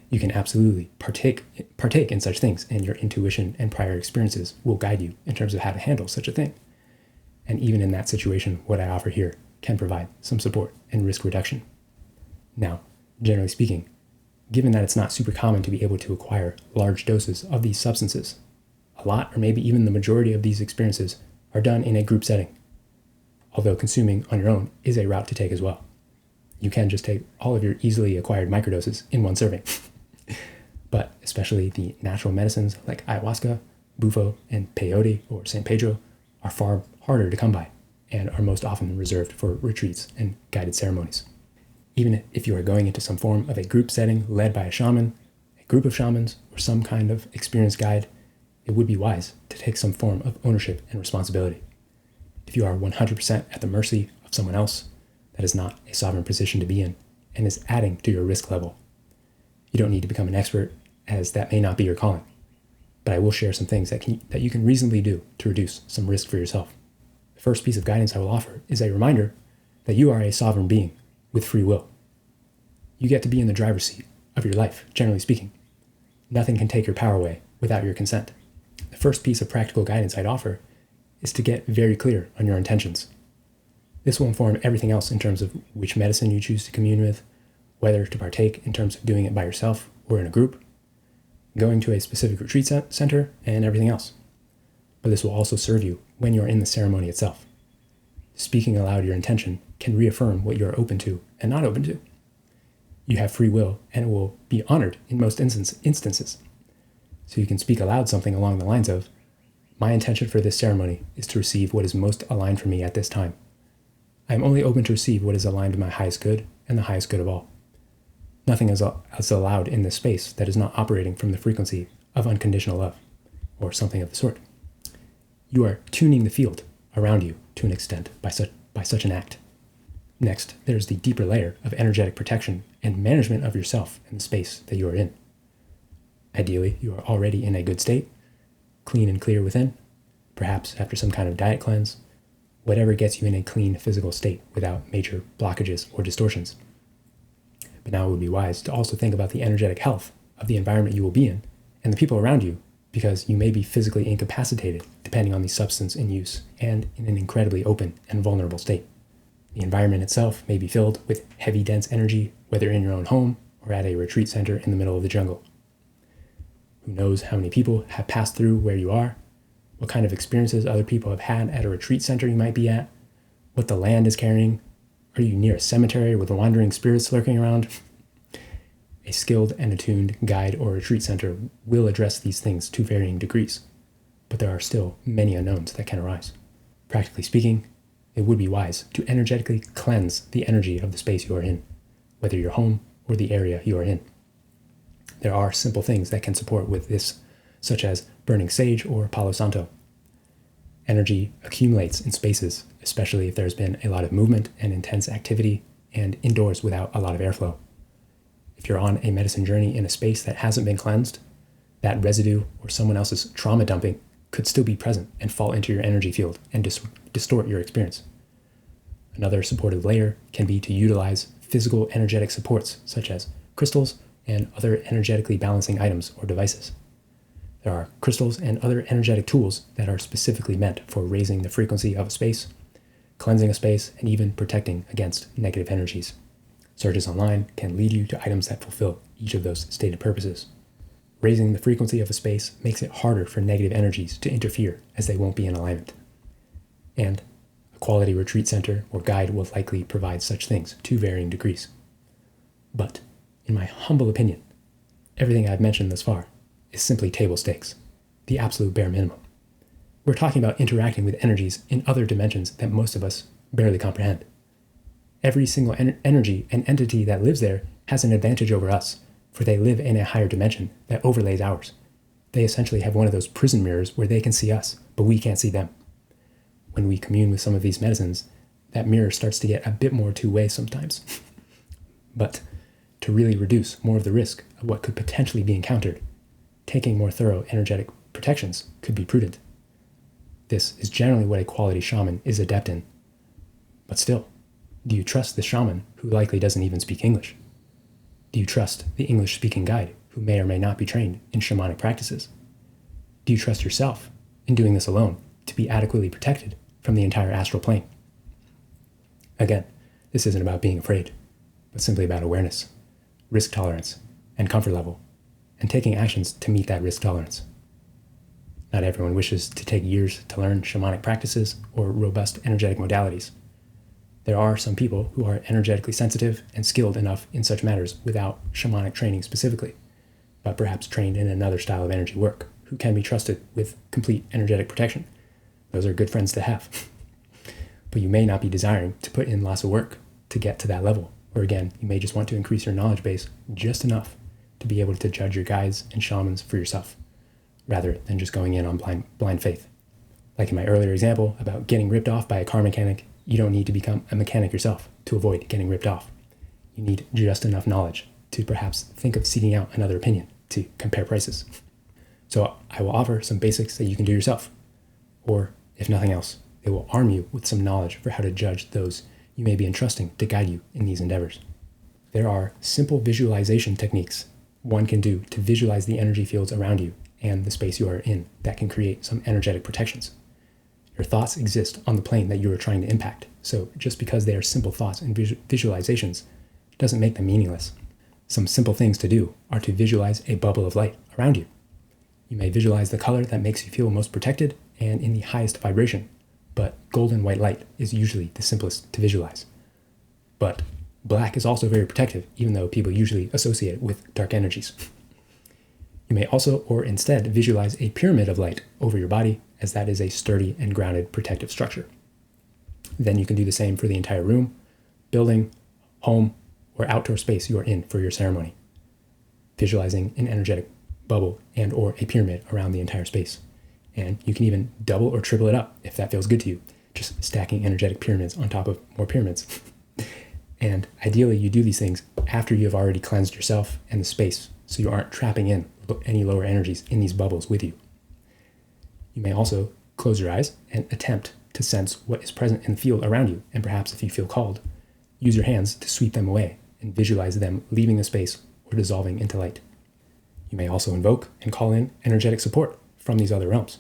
You can absolutely partake in such things, and your intuition and prior experiences will guide you in terms of how to handle such a thing. And even in that situation, what I offer here can provide some support and risk reduction. Now, generally speaking, given that it's not super common to be able to acquire large doses of these substances, a lot or maybe even the majority of these experiences are done in a group setting, although consuming on your own is a route to take as well. You can just take all of your easily acquired microdoses in one serving. But especially the natural medicines like ayahuasca, bufo, and peyote or San Pedro are far harder to come by and are most often reserved for retreats and guided ceremonies. Even if you are going into some form of a group setting led by a shaman, a group of shamans, or some kind of experienced guide, it would be wise to take some form of ownership and responsibility. If you are 100% at the mercy of someone else, that is not a sovereign position to be in and is adding to your risk level. You don't need to become an expert, as that may not be your calling, but I will share some things that you can reasonably do to reduce some risk for yourself. The first piece of guidance I will offer is a reminder that you are a sovereign being with free will. You get to be in the driver's seat of your life, generally speaking. Nothing can take your power away without your consent. The first piece of practical guidance I'd offer is to get very clear on your intentions. This will inform everything else in terms of which medicine you choose to commune with, whether to partake in terms of doing it by yourself or in a group, going to a specific retreat center, and everything else. But this will also serve you when you're in the ceremony itself. Speaking aloud your intention can reaffirm what you're open to and not open to. You have free will, and it will be honored in most instances. So you can speak aloud something along the lines of, my intention for this ceremony is to receive what is most aligned for me at this time. I am only open to receive what is aligned with my highest good and the highest good of all. Nothing is allowed in this space that is not operating from the frequency of unconditional love, or something of the sort. You are tuning the field around you to an extent by such an act. Next, there's the deeper layer of energetic protection and management of yourself and the space that you are in. Ideally, you are already in a good state, clean and clear within, perhaps after some kind of diet cleanse, whatever gets you in a clean physical state without major blockages or distortions. But now it would be wise to also think about the energetic health of the environment you will be in and the people around you, because you may be physically incapacitated depending on the substance in use and in an incredibly open and vulnerable state. The environment itself may be filled with heavy, dense energy, whether in your own home or at a retreat center in the middle of the jungle. Who knows how many people have passed through where you are, what kind of experiences other people have had at a retreat center you might be at, what the land is carrying. Are you near a cemetery with wandering spirits lurking around? A skilled and attuned guide or retreat center will address these things to varying degrees, but there are still many unknowns that can arise. Practically speaking, it would be wise to energetically cleanse the energy of the space you are in, whether your home or the area you are in. There are simple things that can support with this, such as burning sage or Palo Santo. Energy accumulates in spaces, especially if there's been a lot of movement and intense activity and indoors without a lot of airflow. If you're on a medicine journey in a space that hasn't been cleansed, that residue or someone else's trauma dumping could still be present and fall into your energy field and distort your experience. Another supportive layer can be to utilize physical energetic supports such as crystals and other energetically balancing items or devices. There are crystals and other energetic tools that are specifically meant for raising the frequency of a space, cleansing a space, and even protecting against negative energies. Searches online can lead you to items that fulfill each of those stated purposes. Raising the frequency of a space makes it harder for negative energies to interfere, as they won't be in alignment. And a quality retreat center or guide will likely provide such things to varying degrees. But, in my humble opinion, everything I've mentioned thus far is simply table stakes, the absolute bare minimum. We're talking about interacting with energies in other dimensions that most of us barely comprehend. Every single energy and entity that lives there has an advantage over us, for they live in a higher dimension that overlays ours. They essentially have one of those prison mirrors where they can see us, but we can't see them. When we commune with some of these medicines, that mirror starts to get a bit more two-way sometimes. But to really reduce more of the risk of what could potentially be encountered, taking more thorough energetic protections could be prudent. This is generally what a quality shaman is adept in. But still, do you trust the shaman who likely doesn't even speak English? Do you trust the English-speaking guide who may or may not be trained in shamanic practices? Do you trust yourself in doing this alone to be adequately protected from the entire astral plane? Again, this isn't about being afraid, but simply about awareness, risk tolerance, and comfort level, and taking actions to meet that risk tolerance. Not everyone wishes to take years to learn shamanic practices or robust energetic modalities. There are some people who are energetically sensitive and skilled enough in such matters without shamanic training specifically, but perhaps trained in another style of energy work, who can be trusted with complete energetic protection. Those are good friends to have. But you may not be desiring to put in lots of work to get to that level, or again, you may just want to increase your knowledge base just enough to be able to judge your guides and shamans for yourself, rather than just going in on blind faith. Like in my earlier example about getting ripped off by a car mechanic, you don't need to become a mechanic yourself to avoid getting ripped off. You need just enough knowledge to perhaps think of seeking out another opinion to compare prices. So I will offer some basics that you can do yourself, or if nothing else, it will arm you with some knowledge for how to judge those you may be entrusting to guide you in these endeavors. There are simple visualization techniques one can do to visualize the energy fields around you and the space you are in that can create some energetic protections. Your thoughts exist on the plane that you are trying to impact, so just because they are simple thoughts and visualizations doesn't make them meaningless. Some simple things to do are to visualize a bubble of light around you. You may visualize the color that makes you feel most protected and in the highest vibration, but golden white light is usually the simplest to visualize. But black is also very protective, even though people usually associate it with dark energies. You may also, or instead, visualize a pyramid of light over your body, as that is a sturdy and grounded protective structure. Then you can do the same for the entire room, building, home, or outdoor space you are in for your ceremony, visualizing an energetic bubble and or a pyramid around the entire space. And you can even double or triple it up if that feels good to you, just stacking energetic pyramids on top of more pyramids. And ideally, you do these things after you have already cleansed yourself and the space, so you aren't trapping in any lower energies in these bubbles with you. You may also close your eyes and attempt to sense what is present in the field around you, and perhaps if you feel called, use your hands to sweep them away and visualize them leaving the space or dissolving into light. You may also invoke and call in energetic support from these other realms.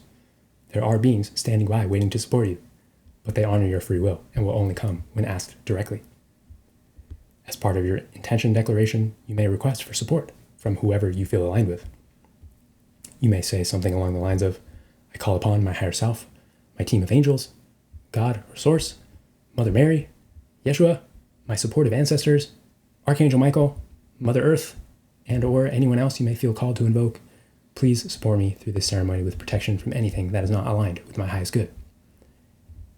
There are beings standing by waiting to support you, but they honor your free will and will only come when asked directly. As part of your intention declaration, you may request for support from whoever you feel aligned with. You may say something along the lines of, I call upon my higher self, my team of angels, God or Source, Mother Mary, Yeshua, my supportive ancestors, Archangel Michael, Mother Earth, and or anyone else you may feel called to invoke. Please support me through this ceremony with protection from anything that is not aligned with my highest good.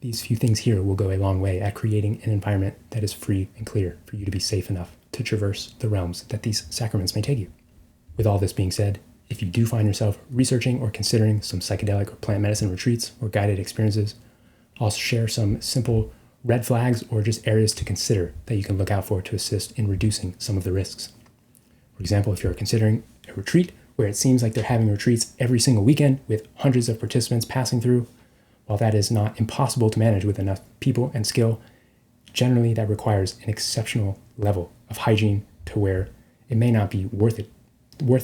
These few things here will go a long way at creating an environment that is free and clear for you to be safe enough to traverse the realms that these sacraments may take you. With all this being said, if you do find yourself researching or considering some psychedelic or plant medicine retreats or guided experiences, I'll share some simple red flags or just areas to consider that you can look out for to assist in reducing some of the risks. For example, if you're considering a retreat where it seems like they're having retreats every single weekend with hundreds of participants passing through, while that is not impossible to manage with enough people and skill, generally that requires an exceptional level of hygiene to where it may not be worth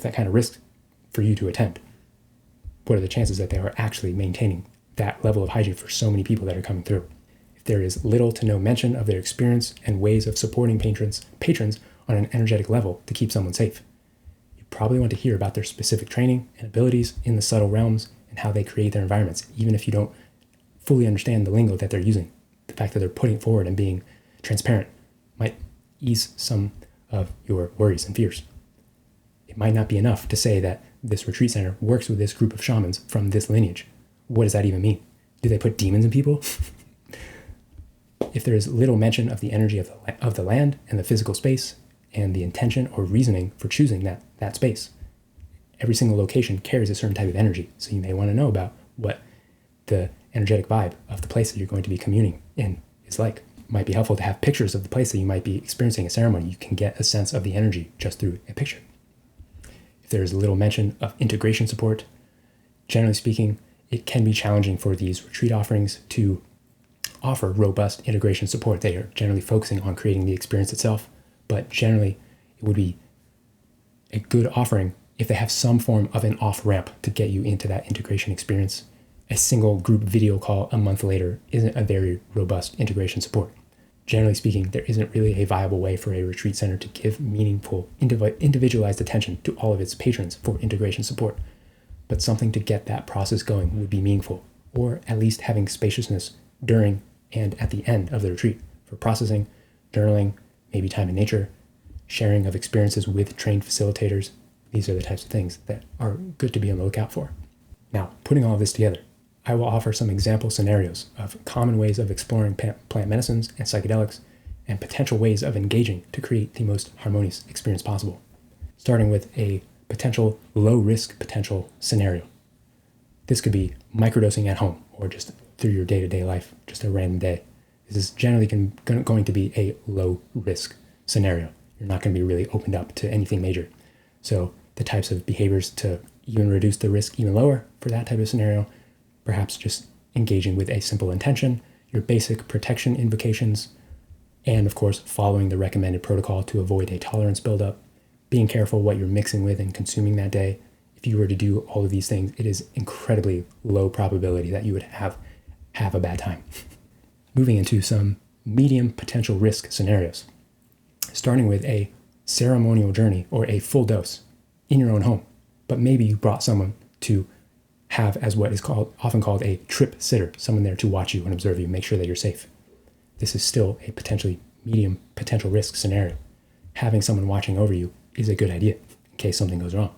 that kind of risk for you to attend. What are the chances that they are actually maintaining that level of hygiene for so many people that are coming through? If there is little to no mention of their experience and ways of supporting patrons on an energetic level to keep someone safe, you probably want to hear about their specific training and abilities in the subtle realms and how they create their environments, even if you don't fully understand the lingo that they're using. The fact that they're putting it forward and being transparent might ease some of your worries and fears. It might not be enough to say that this retreat center works with this group of shamans from this lineage. What does that even mean? Do they put demons in people? If there is little mention of the energy of the land and the physical space and the intention or reasoning for choosing that space, every single location carries a certain type of energy. So you may want to know about what the energetic vibe of the place that you're going to be communing in is like. It might be helpful to have pictures of the place that you might be experiencing a ceremony. You can get a sense of the energy just through a picture. If there is little mention of integration support, generally speaking, it can be challenging for these retreat offerings to offer robust integration support. They are generally focusing on creating the experience itself, but generally it would be a good offering if they have some form of an off-ramp to get you into that integration experience. A single group video call a month later isn't a very robust integration support. Generally speaking, there isn't really a viable way for a retreat center to give meaningful, individualized attention to all of its patrons for integration support, but something to get that process going would be meaningful, or at least having spaciousness during and at the end of the retreat for processing, journaling, maybe time in nature, sharing of experiences with trained facilitators. These are the types of things that are good to be on the lookout for. Now, putting all of this together, I will offer some example scenarios of common ways of exploring plant medicines and psychedelics and potential ways of engaging to create the most harmonious experience possible, starting with a potential low-risk potential scenario. This could be microdosing at home or just through your day-to-day life, just a random day. This is generally going to be a low-risk scenario. You're not going to be really opened up to anything major. So the types of behaviors to even reduce the risk even lower for that type of scenario, perhaps just engaging with a simple intention, your basic protection invocations, and of course, following the recommended protocol to avoid a tolerance buildup, being careful what you're mixing with and consuming that day. If you were to do all of these things, it is incredibly low probability that you would have a bad time. Moving into some medium potential risk scenarios, starting with a ceremonial journey or a full dose in your own home, but maybe you brought someone to have as what is often called a trip sitter, someone there to watch you and observe you, make sure that you're safe. This is still a potentially medium potential risk scenario. Having someone watching over you is a good idea in case something goes wrong,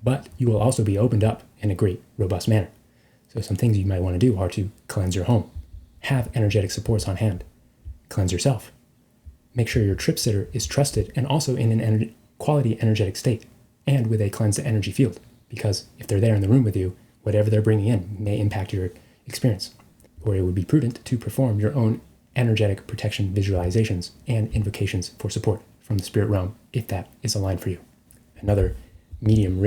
but you will also be opened up in a great, robust manner. So some things you might want to do are to cleanse your home, have energetic supports on hand. Cleanse yourself. Make sure your trip sitter is trusted and also in an quality energetic state and with a cleansed energy field, because if they're there in the room with you, whatever they're bringing in may impact your experience. Or it would be prudent to perform your own energetic protection visualizations and invocations for support from the spirit realm if that is aligned for you. Another medium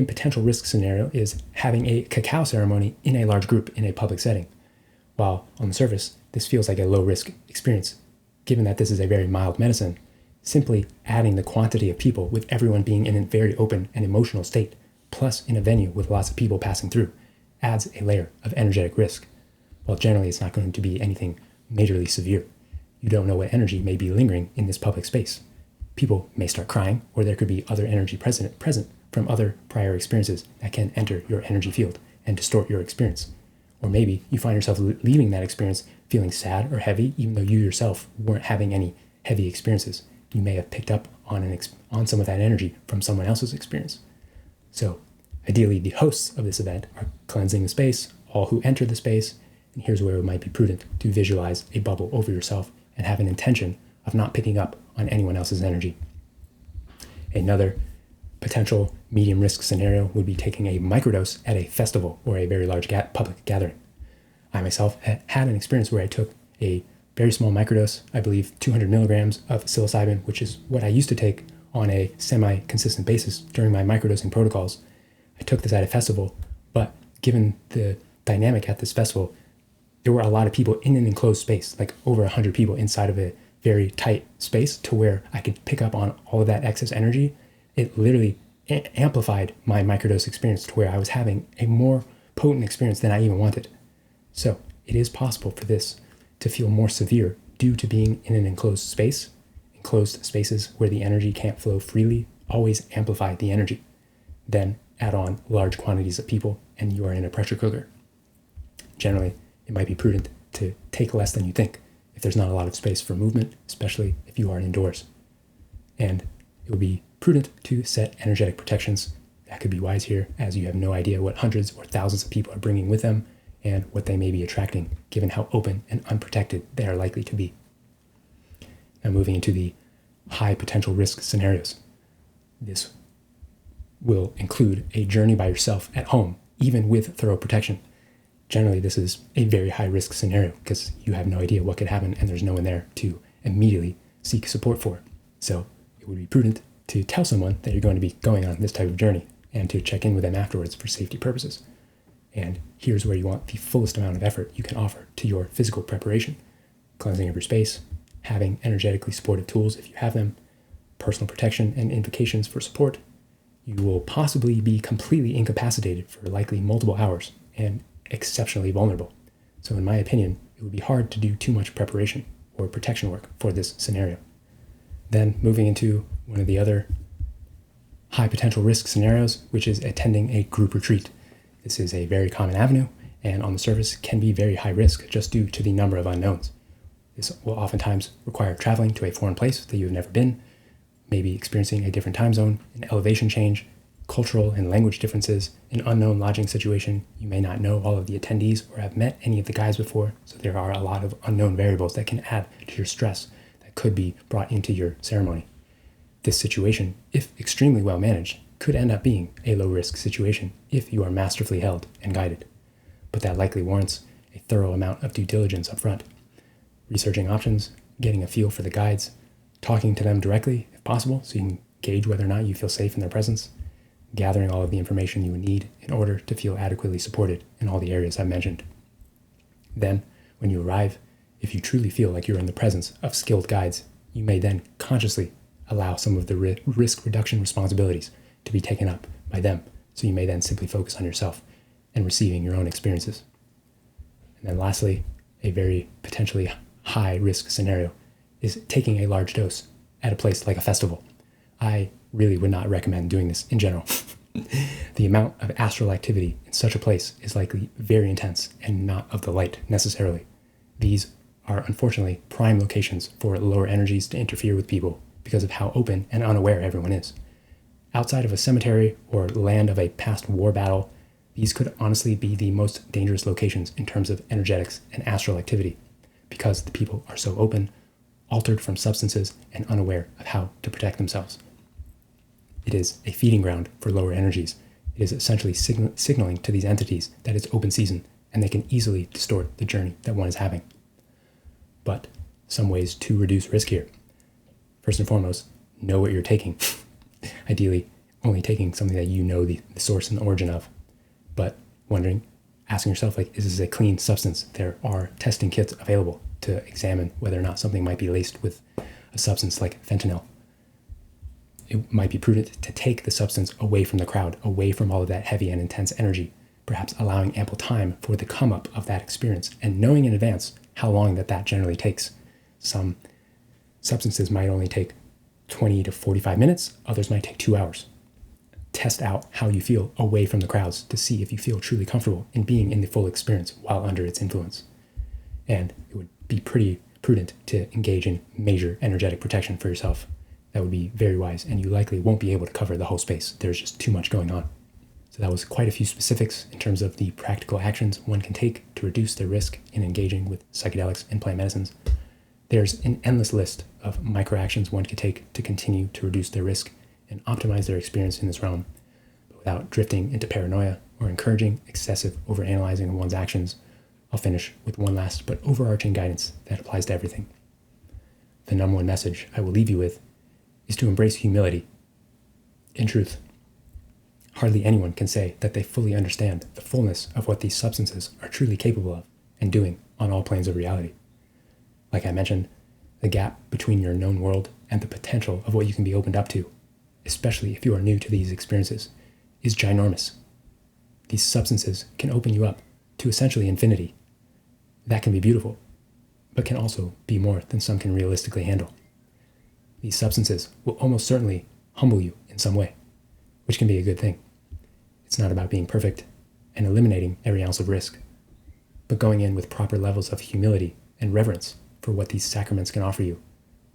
potential risk scenario is having a cacao ceremony in a large group in a public setting. While on the surface, this feels like a low risk experience, given that this is a very mild medicine, simply adding the quantity of people with everyone being in a very open and emotional state, plus in a venue with lots of people passing through, adds a layer of energetic risk. While generally it's not going to be anything majorly severe. You don't know what energy may be lingering in this public space. People may start crying, or there could be other energy present from other prior experiences that can enter your energy field and distort your experience. Or maybe you find yourself leaving that experience feeling sad or heavy, even though you yourself weren't having any heavy experiences. You may have picked up on some of that energy from someone else's experience. So ideally, the hosts of this event are cleansing the space, all who enter the space, and here's where it might be prudent to visualize a bubble over yourself and have an intention of not picking up on anyone else's energy. Another potential medium risk scenario would be taking a microdose at a festival or a very large public gathering. I myself had an experience where I took a very small microdose, I believe 200 milligrams of psilocybin, which is what I used to take on a semi-consistent basis during my microdosing protocols. I took this at a festival, but given the dynamic at this festival, there were a lot of people in an enclosed space, like over 100 people inside of a very tight space, to where I could pick up on all of that excess energy. It literally amplified my microdose experience to where I was having a more potent experience than I even wanted. So it is possible for this to feel more severe due to being in an enclosed space. Enclosed spaces where the energy can't flow freely always amplify the energy. Then add on large quantities of people and you are in a pressure cooker. Generally, it might be prudent to take less than you think if there's not a lot of space for movement, especially if you are indoors. And it would be prudent to set energetic protections. That could be wise here, as you have no idea what hundreds or thousands of people are bringing with them and what they may be attracting, given how open and unprotected they are likely to be. Now moving into the high potential risk scenarios. This will include a journey by yourself at home, even with thorough protection. Generally, this is a very high risk scenario because you have no idea what could happen and there's no one there to immediately seek support for. So it would be prudent to tell someone that you're going to be going on this type of journey and to check in with them afterwards for safety purposes. And here's where you want the fullest amount of effort you can offer to your physical preparation. Cleansing of your space, having energetically supportive tools if you have them, personal protection and invocations for support. You will possibly be completely incapacitated for likely multiple hours and exceptionally vulnerable. So in my opinion, it would be hard to do too much preparation or protection work for this scenario. Then moving into one of the other high potential risk scenarios, which is attending a group retreat. This is a very common avenue and on the surface can be very high risk just due to the number of unknowns. This will oftentimes require traveling to a foreign place that you've never been, maybe experiencing a different time zone, an elevation change, cultural and language differences, an unknown lodging situation. You may not know all of the attendees or have met any of the guys before, so there are a lot of unknown variables that can add to your stress that could be brought into your ceremony. This situation, if extremely well managed, could end up being a low-risk situation if you are masterfully held and guided. But that likely warrants a thorough amount of due diligence up front. Researching options, getting a feel for the guides, talking to them directly if possible so you can gauge whether or not you feel safe in their presence, gathering all of the information you would need in order to feel adequately supported in all the areas I've mentioned. Then, when you arrive, if you truly feel like you're in the presence of skilled guides, you may then consciously allow some of the risk reduction responsibilities to be taken up by them, so you may then simply focus on yourself and receiving your own experiences. And then lastly, a very potentially high risk scenario is taking a large dose at a place like a festival. I really would not recommend doing this in general. The amount of astral activity in such a place is likely very intense and not of the light necessarily. These are unfortunately prime locations for lower energies to interfere with people because of how open and unaware everyone is. Outside of a cemetery or land of a past war battle, these could honestly be the most dangerous locations in terms of energetics and astral activity, because the people are so open, altered from substances, and unaware of how to protect themselves. It is a feeding ground for lower energies. It is essentially signaling to these entities that it's open season, and they can easily distort the journey that one is having. But some ways to reduce risk here. First and foremost, know what you're taking. Ideally, only taking something that you know the source and the origin of. But asking yourself, is this a clean substance? There are testing kits available to examine whether or not something might be laced with a substance like fentanyl. It might be prudent to take the substance away from the crowd, away from all of that heavy and intense energy, perhaps allowing ample time for the come up of that experience and knowing in advance how long that generally takes. Some substances might only take 20 to 45 minutes, others might take 2 hours. Test out how you feel away from the crowds to see if you feel truly comfortable in being in the full experience while under its influence. And it would be pretty prudent to engage in major energetic protection for yourself. That would be very wise, and you likely won't be able to cover the whole space. There's just too much going on. So that was quite a few specifics in terms of the practical actions one can take to reduce their risk in engaging with psychedelics and plant medicines. There's an endless list of micro actions one can take to continue to reduce their risk and optimize their experience in this realm, but without drifting into paranoia or encouraging excessive overanalyzing of one's actions. I'll finish with one last but overarching guidance that applies to everything. The number one message I will leave you with is to embrace humility. In truth, hardly anyone can say that they fully understand the fullness of what these substances are truly capable of and doing on all planes of reality. Like I mentioned, the gap between your known world and the potential of what you can be opened up to, especially if you are new to these experiences, is ginormous. These substances can open you up to essentially infinity. That can be beautiful, but can also be more than some can realistically handle. These substances will almost certainly humble you in some way, which can be a good thing. It's not about being perfect and eliminating every ounce of risk, but going in with proper levels of humility and reverence for what these sacraments can offer you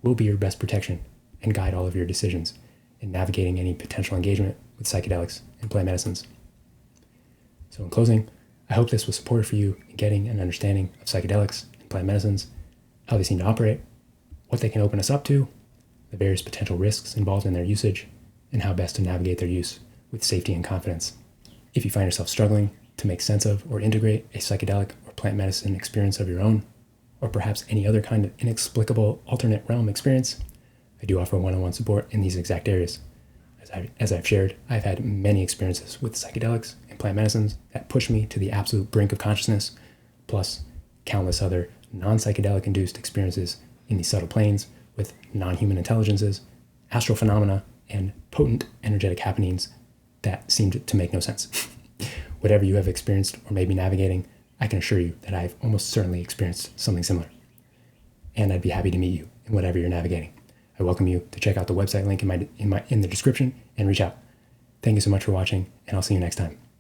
will be your best protection and guide all of your decisions in navigating any potential engagement with psychedelics and plant medicines. So in closing, I hope this was supportive for you in getting an understanding of psychedelics and plant medicines, how they seem to operate, what they can open us up to, the various potential risks involved in their usage, and how best to navigate their use with safety and confidence. If you find yourself struggling to make sense of or integrate a psychedelic or plant medicine experience of your own, or perhaps any other kind of inexplicable alternate realm experience, I do offer one-on-one support in these exact areas. As I've shared, I've had many experiences with psychedelics and plant medicines that push me to the absolute brink of consciousness, plus countless other non-psychedelic induced experiences in the subtle planes with non-human intelligences, astral phenomena, and potent energetic happenings that seemed to make no sense. Whatever you have experienced or may be navigating, I can assure you that I've almost certainly experienced something similar. And I'd be happy to meet you in whatever you're navigating. I welcome you to check out the website link in the description and reach out. Thank you so much for watching, and I'll see you next time.